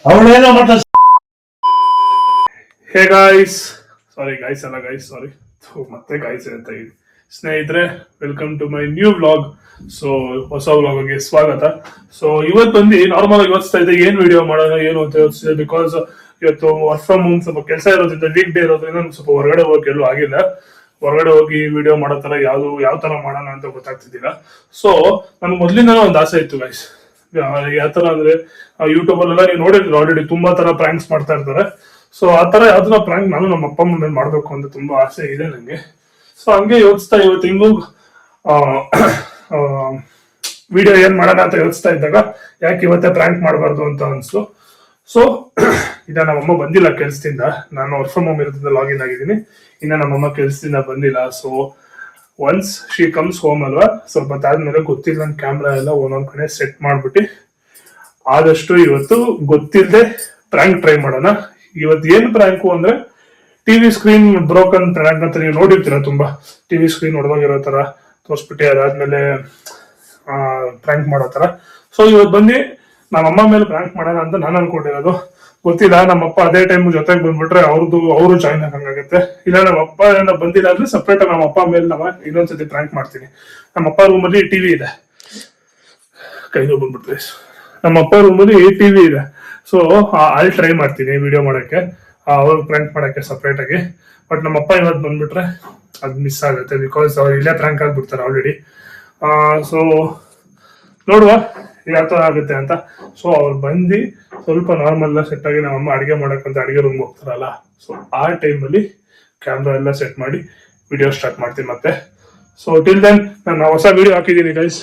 ಅವಳೇನೋ ಮಾಡ್ತಾರೆ. Hey guys, sorry guys ಅಲ್ಲ guys, sorry ಮತ್ತೆ ಗಾಯ್ಸ್ ಅಂತ ಹೇಳಿ. ಸ್ನೇಹಿತರೆ, welcome to my new vlog. So ಹೊಸ ವ್ಲಾಗ್ಗೆ ಸ್ವಾಗತ. ಸೊ ಇವತ್ತು ಬಂದು ನಾರ್ಮಲ್ ಆಗಿ ಯೋಚಿಸ್ತಾ ಇದ್ದೆ ಏನ್ ವಿಡಿಯೋ ಮಾಡೋಣ ಏನು ಅಂತ ಯೋಚಿಸಿದೆ. ಬಿಕಾಸ್ ಇವತ್ತು ವರ್ಕ್ ಫ್ರಮ್ ಹೋಮ್ ಸ್ವಲ್ಪ ಕೆಲಸ ಇರೋದ್ರಿಂದ, ವೀಕ್ ಡೇ ಇರೋದ್ರಿಂದ ಸ್ವಲ್ಪ ಹೊರಗಡೆ ಹೋಗಿ ಎಲ್ಲೂ ಆಗಿಲ್ಲ. ಹೊರಗಡೆ ಹೋಗಿ ವಿಡಿಯೋ ಮಾಡೋ ತರ ಯಾವ ತರ ಮಾಡೋಣ ಅಂತ ಗೊತ್ತಾಗ್ತಿದ್ದಿಲ್ಲ. ಸೊ ನನ್ಗೆ ಮೊದ್ಲಿಂದ ಒಂದು ಆಸೆ ಇತ್ತು ಗೈಸ್. ಯಾವ ತರ ಅಂದ್ರೆ ಯೂಟ್ಯೂಬ್ ಅಲ್ಲೆಲ್ಲ ನೀವು ನೋಡಿದ್ರೆ ಆಲ್ರೆಡಿ ತುಂಬಾ ತರ ಪ್ರ್ಯಾಂಕ್ಸ್ ಮಾಡ್ತಾ ಇರ್ತಾರೆ. ಸೊ ಆ ತರ ಯಾವ್ದನ್ನ ಪ್ರ್ಯಾಂಕ್ ನಾನು ನಮ್ಮ ಅಪ್ಪ ಅಮ್ಮ ಮೇಲೆ ಮಾಡ್ಬೇಕು ಅಂತ ತುಂಬಾ ಆಸೆ ಇದೆ ನಂಗೆ. ಸೊ ಹಂಗೆ ಯೋಚಿಸ್ತಾ ಇವತ್ತು ಹಿಂಗೂ ವಿಡಿಯೋ ಏನ್ ಮಾಡೋಣ ಅಂತ ಯೋಚಿಸ್ತಾ ಇದ್ದಾಗ ಯಾಕೆ ಇವತ್ತೇ ಪ್ರ್ಯಾಂಕ್ ಮಾಡಬಾರ್ದು ಅಂತ ಅನ್ಸ್ತು. ಸೊ ಇನ್ನ ನಮ್ಮಮ್ಮ ಬಂದಿಲ್ಲ ಕೆಲ್ಸದಿಂದ. ನಾನು ವರ್ಕ್ ಫ್ರಮ್ ಹೋಮ್ ಇರೋದ್ರಿಂದ ಲಾಗಿನ್ ಆಗಿದ್ದೀನಿ. ಇನ್ನ ನಮ್ಮಮ್ಮ ಕೆಲ್ಸದಿಂದ ಬಂದಿಲ್ಲ. So once she comes home ಅಲ್ವಾ, ಸ್ವಲ್ಪ ಆದ್ಮೇಲೆ ಗೊತ್ತಿಲ್ಲ ನನ್ನ ಕ್ಯಾಮ್ರಾ ಎಲ್ಲ ಒಂದೊಂದ್ ಕಡೆ ಸೆಟ್ ಮಾಡ್ಬಿಟ್ಟು ಆದಷ್ಟು ಇವತ್ತು ಗೊತ್ತಿಲ್ಲದೆ ಪ್ರ್ಯಾಂಕ್ ಟ್ರೈ ಮಾಡೋಣ. ಇವತ್ತು ಏನ್ ಪ್ರ್ಯಾಂಕು ಅಂದ್ರೆ ಟಿವಿ ಸ್ಕ್ರೀನ್ ಬ್ರೋಕನ್ ಪ್ರ್ಯಾಂಕ್ ಅಂತ ನೀವು ನೋಡಿರ್ತೀರ. ತುಂಬಾ ಟಿವಿ ಸ್ಕ್ರೀನ್ ಹೊಡೆದೋಗಿರೋ ತರ ತೋರಿಸ್ಬಿಟ್ಟು ಅದಾದ್ಮೇಲೆ ಪ್ರ್ಯಾಂಕ್ ಮಾಡೋ ತರ. ಸೊ ಇವತ್ತು ಬಂದು ನಮ್ಮಮ್ಮ ಮೇಲೆ ಪ್ರ್ಯಾಂಕ್ ಮಾಡೋಣ ಅಂತ ನಾನು ಅನ್ಕೊಂಡಿರೋದು. ಗೊತ್ತಿಲ್ಲ, ನಮ್ಮಪ್ಪ ಅದೇ ಟೈಮ್ ಜೊತೆಗೆ ಬಂದ್ಬಿಟ್ರೆ ಅವರು ಜಾಯಿನ್ ಆಗಂಗಾಗತ್ತೆ. ಇಲ್ಲ ನಮ್ಮಪ್ಪ ಬಂದಿಲ್ಲ ಅಂದ್ರೆ ಸಪ್ರೇಟ್ ನಮ್ಮ ಅಪ್ಪ ಮೇಲೆ ಇನ್ನೊಂದ್ಸತಿ ಪ್ರ್ಯಾಂಕ್ ಮಾಡ್ತೀನಿ. ನಮ್ಮಪ್ಪ ರೂಮಲ್ಲಿ ಟಿವಿ ಇದೆ, ಕೈಗೆ ಬಂದ್ಬಿಟ್ರೆ ನಮ್ಮಪ್ಪ ರೂಮಲ್ಲಿ ಟಿವಿ ಇದೆ. ಸೊ ಅಲ್ಲಿ ಟ್ರೈ ಮಾಡ್ತೀನಿ ವಿಡಿಯೋ ಮಾಡಕ್ಕೆ, ಅವ್ರು ಪ್ರ್ಯಾಂಕ್ ಮಾಡಕ್ಕೆ ಸಪ್ರೇಟ್ ಆಗಿ. ಬಟ್ ನಮ್ಮಪ್ಪ ಇವತ್ತು ಬಂದ್ಬಿಟ್ರೆ ಅದು ಮಿಸ್ ಆಗುತ್ತೆ. ಬಿಕಾಸ್ ಅವ್ರು ಇಲ್ಲೇ ಪ್ರ್ಯಾಂಕ್ ಆಗ್ಬಿಡ್ತಾರೆ ಆಲ್ರೆಡಿ. ಸೊ ನೋಡುವ ಯಾವ ತರ ಆಗುತ್ತೆ ಅಂತ. ಸೊ ಅವ್ರು ಬಂದು ಸ್ವಲ್ಪ ನಾರ್ಮಲ್ ಸೆಟ್ ಆಗಿ ನಮ್ಮಮ್ಮ ಅಡಿಗೆ ಮಾಡಕ್ಕಂತ ಅಡಿಗೆ ರೂಮ್ಗೆ ಹೋಗ್ತಾರಲ್ಲ, ಸೊ ಆ ಟೈಮಲ್ಲಿ ಕ್ಯಾಮ್ರಾ ಎಲ್ಲ ಸೆಟ್ ಮಾಡಿ ವಿಡಿಯೋ ಸ್ಟಾರ್ಟ್ ಮಾಡ್ತೀನಿ ಮತ್ತೆ. ಸೊ ಟಿಲ್ ದೆನ್ ನಾನು ಹೊಸ ವಿಡಿಯೋ ಹಾಕಿದ್ದೀನಿ ಗೈಸ್,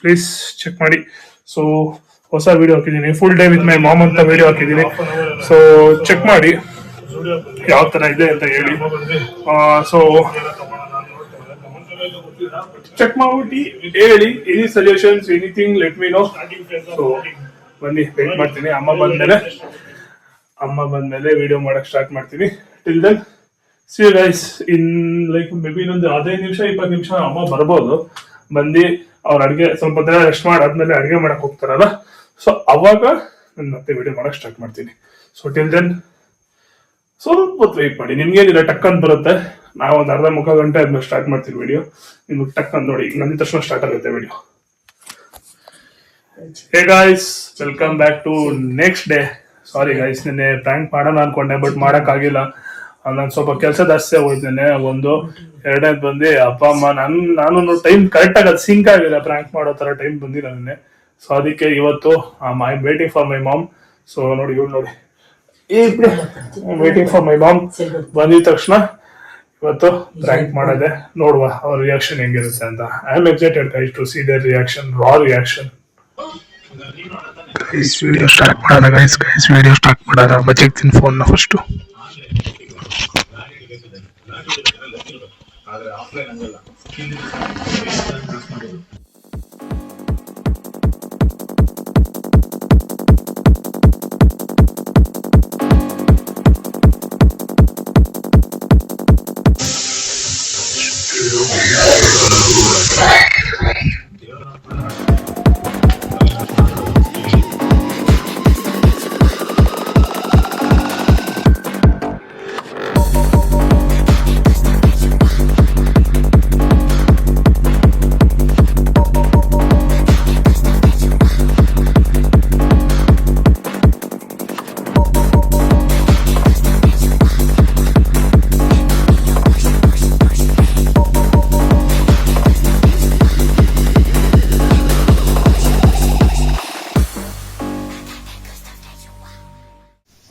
ಪ್ಲೀಸ್ ಚೆಕ್ ಮಾಡಿ. ಸೊ ಹೊಸ ವಿಡಿಯೋ ಹಾಕಿದ್ದೀನಿ, full day with my mom ಅಂತ ವಿಡಿಯೋ ಹಾಕಿದ್ದೀನಿ. ಸೊ ಚೆಕ್ ಮಾಡಿ ಯಾವ ತರ ಇದೆ ಅಂತ ಹೇಳಿ. ಸೊ ಚೆಕ್ ಮಾಡ್ಬಿಟ್ಟು ಹೇಳಿ, any suggestions anything let me know. So ಬನ್ನಿ, ವೇಟ್ ಮಾಡ್ತೀನಿ. ಅಮ್ಮ ಬಂದ್ಮೇಲೆ ವಿಡಿಯೋ ಮಾಡಕ್ ಸ್ಟಾರ್ಟ್ ಮಾಡ್ತೀನಿ. Till then see you guys in like maybe ಇನ್ನೊಂದು 15 ನಿಮಿಷ 20 ನಿಮಿಷ ಅಮ್ಮ ಬರ್ಬೋದು. ಬಂದು ಅವ್ರ ಅಡ್ಗೆ ಸ್ವಲ್ಪ ದಿನ ರೆಸ್ಟ್ ಮಾಡಾದ್ಮೇಲೆ ಅಡ್ಗೆ ಮಾಡಕ್ ಹೋಗ್ತಾರಲ್ಲ, ಸೊ ಅವಾಗ ನಾನು ಮತ್ತೆ ವಿಡಿಯೋ ಮಾಡಕ್ ಸ್ಟಾರ್ಟ್ ಮಾಡ್ತೀನಿ. ಸೊ ಟಿಲ್ ದೆನ್ ಸ್ವಲ್ಪ ಹೊತ್ತು ವೆಯ್ಟ್ ಮಾಡಿ. ನಿಮ್ಗೇನಿಲ್ಲ, ಟಕ್ ಅಂತ ಬರುತ್ತೆ. ನಾವು ಒಂದು ಅರ್ಧ ಮುಕ್ಕಾಲು ಗಂಟೆ ಆದ್ಮೇಲೆ ಸ್ಟಾರ್ಟ್ ಮಾಡ್ತೀವಿ ವಿಡಿಯೋ. ನಿಮ್ಗೆ ಟಕ್ ಅಂತ ನೋಡಿ ನಂದಿದ ತಕ್ಷಣ ಸ್ಟಾರ್ಟ್ ಆಗುತ್ತೆ video. Hey guys, welcome back to next day. Sorry guys, ನಿನ್ನೆ ಪ್ರ್ಯಾಂಕ್ ಮಾಡೋಣ ಅನ್ಕೊಂಡೆ, ಬಟ್ ಮಾಡಕ್ ಆಗಿಲ್ಲ. ನಾನು ಸ್ವಲ್ಪ ಕೆಲಸ ಜಾಸ್ತಿ ಆಗೋಯ್ತೇನೆ. ಒಂದು ಎರಡನೇದು ಬಂದು ಅಪ್ಪ ಅಮ್ಮ ನಾನು ಟೈಮ್ ಕರೆಕ್ಟ್ ಆಗಿ ಅದು ಸಿಂಕ್ ಆಗಿಲ್ಲ, ಪ್ರ್ಯಾಂಕ್ ಮಾಡೋ ತರ ಟೈಮ್ ಬಂದಿಲ್ಲ ನಿನ್ನೆ. ಸೊ ಅದಕ್ಕೆ ಇವತ್ತು I am waiting for my mom. So ನೋಡಿ ಇವ್ರು ನೋಡಿ, ವೇಟಿಂಗ್ ಫಾರ್ ಮೈ ಮಾಮ್. ಬಂದಿದ ತಕ್ಷಣ ಇವತ್ತು ಪ್ರ್ಯಾಂಕ್ ಮಾಡೋದೆ. ನೋಡುವ ಅವ್ರ ರಿಯಾಕ್ಷನ್ ಹೆಂಗಿರುತ್ತೆ ಅಂತ. I am excited guys to see their reaction, raw reaction. Video start ಮಾಡೋಣ ಗೈಸ್. ವಿಡಿಯೋ ಸ್ಟಾರ್ಟ್ ಮಾಡೋಣ. ಬಜೆಕ್ತೀನಿ ಫೋನ್ ನ ಫಸ್ಟ್.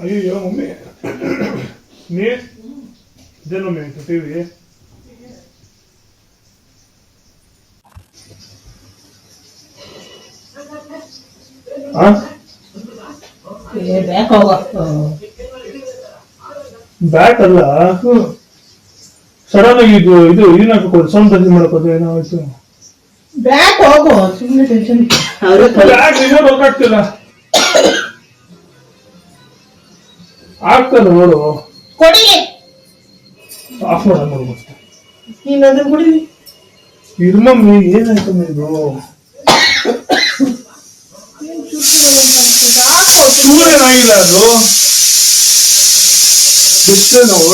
ಅಯ್ಯೋ ಮಮ್ಮಿ, ಇದೇನು ಮಮ್ಮಿ ಟಿವಿ? ಬ್ಯಾಕ್ ಅಲ್ಲ, ಸಡನ್ ಆಗಿ ಇದು ಇದನ್ನ ಹಾಕೋದು, ಸೌಂಡ್ ಟಚ್ ಮಾಡ್ಕೋದು, ಏನಾಯ್ತು? ಬ್ಯಾಕ್ ಹೋಗೋ, ಸುಮ್ಮನೆ ಟೆನ್ಷನ್. ಬ್ಯಾಕ್ ರಿಮೋಟ್ ಹೋಗ್ತಿಲ್ಲ, ಆಗ್ತದೆ ನೋಡು. ಕೊಡಿ, ಆಫ್ ಮಾಡೋದು ನೀನು ಅದನ್ನ ಕೊಡಿ. ಇದು ಮಮ್ಮಿ ಏನಾಯ್ತು ಇದು? ಚೂರೇನಾಗಿಲ್ಲ ಅದು ಡಿಸ್ಪ್ಲೇ ನೋಡ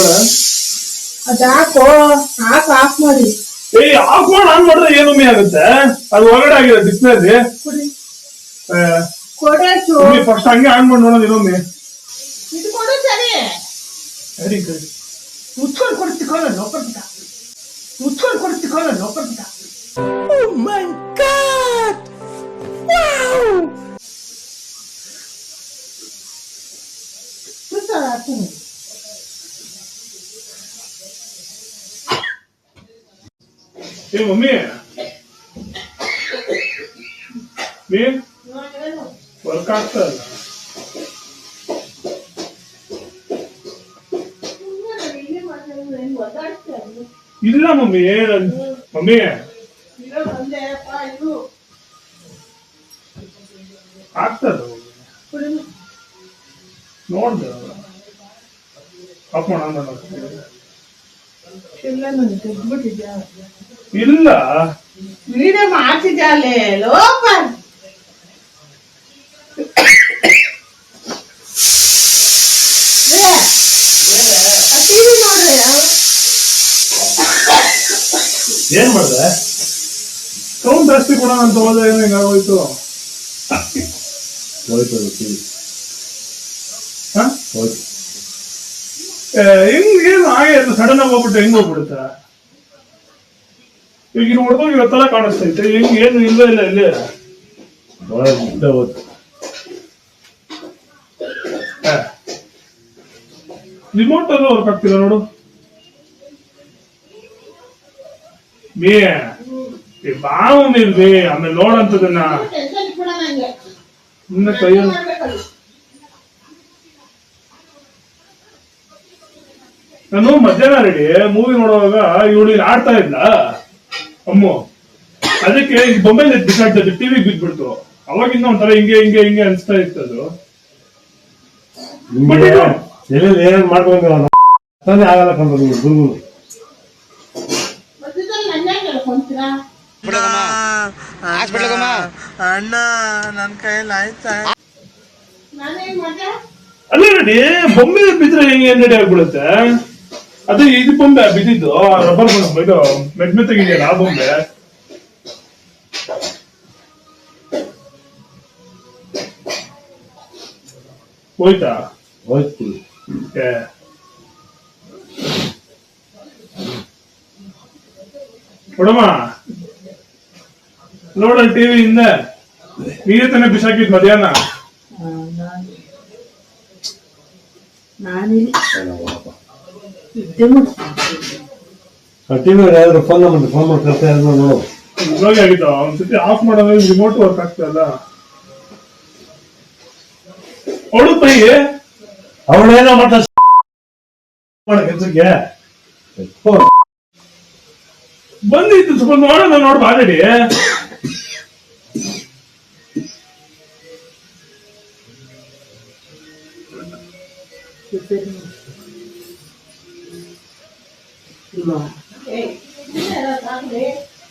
ಅದಾಕೋ ಆಫ್ ಮಾಡಿ ಆಫ್ ಮಾಡಿ ಆನ್ ಮಾಡಿದ್ರೆ ಏನೊಮ್ಮೆ ಆಗುತ್ತೆ ಅದು ಒಳಗಡೆ ಆಗಿದೆ ಡಿಸ್ಪ್ಲೇ ಫಸ್ಟ್ ಹಂಗೆ ಆನ್ ಮಾಡಿ ನೋಡೋದು ಇನ್ನೊಮ್ಮೆ ಇದು ಕೊಡು ಸರಿ ಸರಿ ಸರಿ ಮುಚ್ಕೊಂಡು ಕೊಡ್ತಿಕೊಳ್ಳ ಲೋಕರ್ತಿಕ ಮುಚ್ಕೊಂಡು ಕೊಡ್ತಿಕೊಳ್ಳ ಲೋಕರ್ತಿಕ ಓ ಮೈ ಗಾಡ್ ವಾವ್ ಮಮ್ಮಿ ವರ್ಕ್ ಆಗ್ತಾ ಇಲ್ಲ ಮಮ್ಮಿ ಮಮ್ಮಿ ಆಗ್ತದ ನೋಡ್ದೆ ಆಫ್ ಮಾಡೋಣ ಇಲ್ಲ ವಿಡಿಯೋ ಮಾಡ್ತಿದ್ದೆ ಲೋಪರ್ ನೋಡ್ರಿ ಏನ್ ಮಾಡ್ದೆ ಸೌಂಡ್ ಜಾಸ್ತಿ ಕೊಡೋಣ ಅಂತ ಹೋದ್ರೆ ಏನೋ ಹಿಂಗಾಗೋಯ್ತು ಹೆಂಗ್ ಏನು ಹಾಗೆ ಸಡನ್ ಆಗಿ ಹೋಗ್ಬಿಟ್ಟು ಹೆಂಗ್ ಹೋಗ್ಬಿಡುತ್ತ ಈಗ ಇನ್ನು ಹೊಡೆದೋಗಿ ಇವತ್ತೆಲ್ಲ ಕಾಣಿಸ್ತೈತೆ ಹೆಂಗ್ ಏನು ಇಲ್ಲ ಇಲ್ಲ ಇಲ್ಲೇ ರಿಮೋಟ್ ಅಲ್ಲೂ ವರ್ಕ್ ಆಗ್ತಿಲ್ಲ ನೋಡು ಬಾವಿ ಆಮೇಲೆ ನೋಡಂತದನ್ನ ಇನ್ನ ಕೈಯಲ್ಲಿ ನಾನು ಮಧ್ಯಾಹ್ನ ರೆಡಿ ಮೂವಿ ನೋಡುವಾಗ ಇವಳು ಆಡ್ತಾ ಇದ್ಲ ಅಮ್ಮು ಅದಕ್ಕೆ ಬೊಂಬೆ ಬಿಸಾಡ್ತದೆ ಟಿವಿ ಬಿದ್ಬಿಡ್ತು ಅವಾಗಿಂದ ಒಂಥರ ಹಿಂಗೆ ಹಿಂಗೆ ಹಿಂಗೆ ಅನ್ಸ್ತಾ ಇತ್ತದು ಏನೇನ್ ಮಾಡ್ಕೊಂಡು ಆಗಲ್ಲ ಕಂಡು ಗುರು ಅಣ್ಣ ನನ್ ಕೈಯಲ್ಲಿ ಆಯ್ತಾ ಅಲ್ಲ ರೆಡಿ ಬೊಂಬೆ ಬಿದ್ರೆ ಹೆಂಗೆ ರೆಡಿ ಆಗ್ಬಿಡುತ್ತೆ ಅದು ಇದು ಬೊಂಬೆ ಬಿದ್ದಿದ್ದು ರಬ್ಬರ್ ಬೊಂಬೆ ಇದು ಮೆದ್ಮೆ ತೆಗಿದೆಯಲ್ಲ ಆ ಬೊಂಬೆ ಹೋಯ್ತಾ ಹೋಯ್ತು ಕೊಡಮ್ಮ ನೋಡಲ್ ಟಿವಿ ಹಿಂದೆ ನೀರೇ ತಾನೆ ಬಿಸಾಕಿದ್ ಮಧ್ಯಾಹ್ನ ಟಿವಿ ಯಾವ್ದಾದ್ರು ಫೋನ್ ಮಾಡಿ ಕರ್ತಾ ನೋಡು ಇವಾಗ ಆಗಿತ್ತು ಒಂದ್ಸತಿ ಆಫ್ ಮಾಡೋದು ರಿಮೋಟ್ ವರ್ಕ್ ಆಗ್ತಾ ಇಲ್ಲ ಅವಳು ಪೈ ಅವಳೇನೋ ಮಾಡ್ತಾ ಕೆಲ್ಸಕ್ಕೆ ಬಂದಿತ್ತು ಸ್ವಲ್ಪ ನೋಡೋಣ ನೋಡ್ ಆಲ್ರೆಡಿ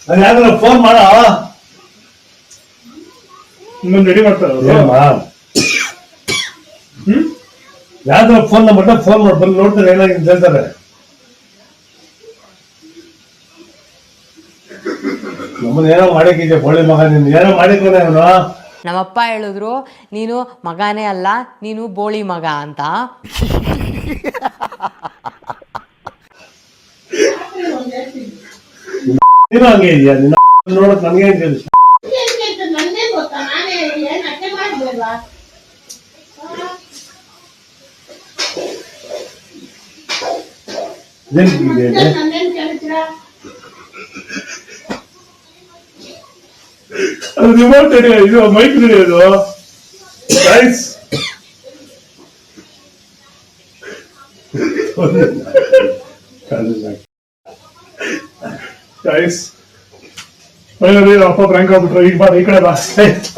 ಯಾವ್ದಾದ್ರು ಫೋನ್ ಮಾಡ ಇನ್ನೊಂದು ರೆಡಿ ಮಾಡ್ತಾರ ಯಾವ್ದಾದ್ರು ಫೋನ್ ನಂಬರ್ ಫೋನ್ ಮಾಡಿ ಬಂದು ನೋಡ್ತಾರೆ ಏನಾಗಿದೆ ಹೇಳ್ತಾರೆ ನಮ್ಮನ್ನ ಏನೋ ಮಾಡಿದ್ದೆ ಬೋಳಿ ಮಗ ನಿನ್ ಏನೋ ಮಾಡಿದ್ದೆ ನಾನು ನಮ್ಮಪ್ಪ ಹೇಳಿದ್ರು ನೀನು ಮಗನೇ ಅಲ್ಲ ನೀನು ಬೋಳಿ ಮಗ ಅಂತ ನೀನು ಹಂಗೆ ಇದೆಯಾ ನಿನ್ನ ನೋಡಕ್ ನನ್ಗೆ ಏನ್ తెలుసు ಅದು ರಿಮೋಟ್ ರೆಡಿ ಇದು ಮೈಕ್ ರೆಡಿ ಅದು ಗೈಸ್ ಗೈಸ್ ಫೈನಲಿ ಅಪ್ಪ ಬ್ರ್ಯಾಂಕ್ ಆಗ್ಬಿಟ್ರು ಈಗ ಬಾ ಈ ಕಡೆ ಬಾ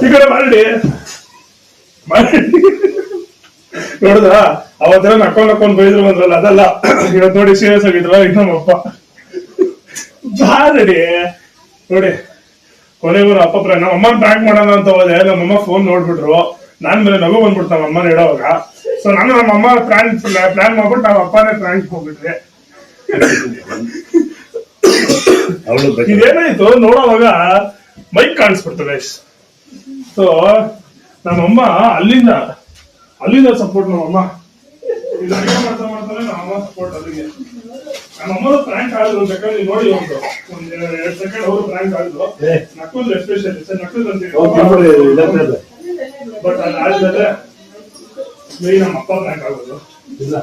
ಈ ಕಡೆ ಮಾಡಿ ನೋಡುದ ಅವತ್ತೆಲ್ಲ ನಕ್ಕೊಂಡ್ ಬೈದ್ರು ಬಂದ್ರಲ್ಲ ಅದಲ್ಲ ಇವತ್ತು ನೋಡಿ ಸೀರಿಯಸ್ ಆಗಿದ್ರಲ್ಲ ಈಗ ನಮ್ಮಪ್ಪ ಬಾ ರೆಡಿ ನೋಡಿ ಕೊನೆಗೂ ಅಪ್ಪ ನಮ್ಮ ಅಮ್ಮನ ಪ್ರ್ಯಾಂಕ್ ಮಾಡೋಣ ಅಂತ ಹೋದೆ. ನಮ್ಮಮ್ಮ ಫೋನ್ ನೋಡ್ಬಿಟ್ರು. ನಾನ್ ಮೇಲೆ ನಗು ಬಂದ್ಬಿಡ್ತು ನಮ್ಮ ಅಮ್ಮನ ಹೇಳೋವಾಗ. ಸೊ ನಾನು ನಮ್ಮ ಅಮ್ಮ ಪ್ಲಾನ್ ಮಾಡ್ಬಿಟ್ಟು ನಮ್ಮ ಅಪ್ಪನೇ ಪ್ರ್ಯಾಂಕ್ ಹೋಗ್ಬಿಟ್ರೆ. ಇದೇನಾಯ್ತು ನೋಡೋವಾಗ ಮೈಕ್ ಕಾಣಿಸ್ಬಿಡ್ತು ಗೈಸ್. ಸೊ ನಮ್ಮಮ್ಮ ಅಲ್ಲಿಂದ ಸಪೋರ್ಟ್ ನಮ್ಮಮ್ಮ ಇದು ಅಡಿಗೆ ಮಾಡ್ತಾನೆ ನಮ್ಮಮ್ಮ ಸಪೋರ್ಟ್ ಅಲ್ಲಿಗೆ. ನಮ್ಮಮ್ಮ ಪ್ರ್ಯಾಂಕ್ ಆದ್ರು ಬೇಕಾದ್ರೆ ನೀವು ನೋಡಿ ಒಂದ್ 2 ಸೆಕೆಂಡ್ ಅವರು ಪ್ರ್ಯಾಂಕ್ ಆದ್ರು ನಕ್ಕುದು ಎಸ್ಪೆಷಲಿ ಸರ್ ನಕ್ಕುದು ಅಂತ. ಬಟ್ ಅದಾದ್ಮೇಲೆ ಬರೀ ನಮ್ಮ ಅಪ್ಪ ಪ್ರ್ಯಾಂಕ್ ಆಗೋದು ಇಲ್ಲ.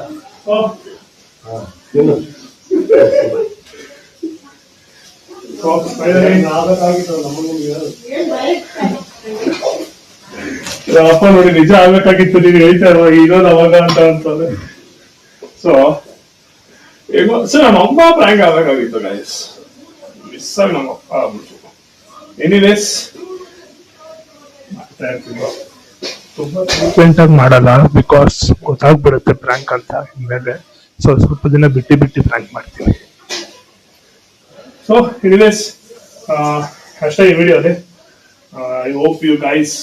ಅಪ್ಪ ನೋಡಿ ನಿಜ ಆಗ್ಬೇಕಾಗಿತ್ತು ನೀವು ಹೇಳ್ತಾ ಇರುವ ಇರೋದು ಅವಾಗ ಅಂತ ಅಂತಂದ್ರೆ. ಸೊ ಈಗ ಸರ್ ನಮ್ಮ ಅಮ್ಮ ಪ್ರ್ಯಾಂಕ್ ಆಗ್ಬೇಕಾಗಿತ್ತು ಗೈಸ್. ಮಿಸ್ ಆಗಿ ನಮ್ಮ ಅಪ್ಪ ಆಗ್ಬಿಟ್ಟು. ಎನಿವೇಸ್ ಮಾಡ್ತಾ ಇರ್ತೀವಿ. ತುಂಬಾ ಫ್ರೀಕ್ವೆಂಟ್ ಆಗಿ ಮಾಡಲ್ಲ ಬಿಕಾಸ್ ಗೊತ್ತಾಗ್ಬಿಡುತ್ತೆ ಪ್ರ್ಯಾಂಕ್ ಅಂತ ಇನ್ಮೇಲೆ. ಸೊ ಸ್ವಲ್ಪ ದಿನ ಬಿಟ್ಟು ಪ್ರ್ಯಾಂಕ್ ಮಾಡ್ತೀನಿ. ಸೊ ಎನಿವೇಸ್ ಅಷ್ಟೇ ಈ ವಿಡಿಯೋಲಿ. I hope you guys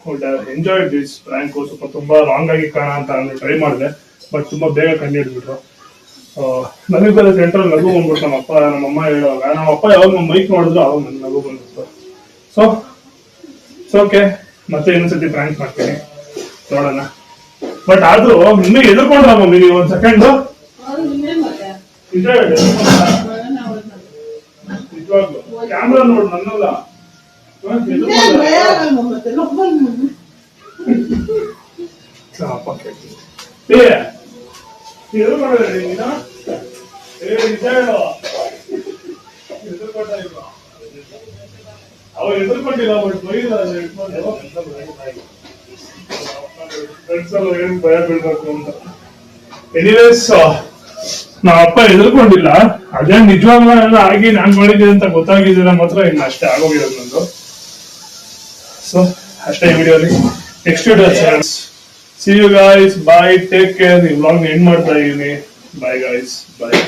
would enjoy this prank. ಸ್ವಲ್ಪ ತುಂಬಾ ರಾಂಗ್ ಆಗಿ ಕಾಣ ಅಂತ ಅಂದ್ರೆ ಟ್ರೈ ಮಾಡಿದೆ, ಬಟ್ ತುಂಬಾ ಬೇಗ ಕಂಡು ಹಿಡಿದ್ಬಿಟ್ರು. ನನಗೆ ಬೇರೆ ಸೆಂಟ್ರಲ್ ನಗು ಬಂದ್ಬಿಟ್ಟು ನಮ್ಮಮ್ಮ ಹೇಳುವಾಗ. ನಮ್ಮಪ್ಪ ಯಾವಾಗ ಮೈಕ್ ನೋಡಿದ್ರು ಅವಾಗ ನನ್ ನಗು ಬಂದ್ಬಿಟ್ಟು. ಸೊ ಓಕೆ, ಮತ್ತೆ ಇನ್ನೊಂದ್ಸತಿ ಪ್ರ್ಯಾಂಕ್ ಮಾಡ್ತೀನಿ ನೋಡೋಣ. ಬಟ್ ಆದ್ರೂ ನಿನ್ನೆ ಎದುರ್ಕೊಂಡ್ರ ಮಮ್ಮಿ ನೀವು ಒಂದ್ ಸೆಕೆಂಡ್ ನಿಜವಾಗ್ಲು ಕ್ಯಾಮ್ರಾ ನೋಡ್ ನನ್ನಲ್ಲ ಅವ್ರು ಎದುರ್ಕೊಂಡಿಲ್ಲ. ಬಟ್ ಏನ್ ಭಯ ಬೀಳ್ಬೇಕು ಅಂತ. ಎನಿವೇಸ್ ನಮ್ಮ ಅಪ್ಪ ಎದುರ್ಕೊಂಡಿಲ್ಲ. ಅದೇ ನಿಜವಾಗ್ಲೂ ಆಗಿ ನಾನ್ ಮಾಡಿದ್ದೀನಿ ಅಂತ ಗೊತ್ತಾಗಿದ್ದೀರ ಮಾತ್ರ ಇನ್ನು ಅಷ್ಟೇ ಆಗೋಗಿರೋದು ನಂದು. ಸೊ ಅಷ್ಟೇ ಈ ವಿಡಿಯೋಲಿ. Next video see you guys. Bye, take care. ಈ ವ್ಲಾಗ್ ಎಂಡ್ ಮಾಡ್ತಾ ಇದೀನಿ. ಬಾಯ್ ಗೈಸ್, ಬಾಯ್.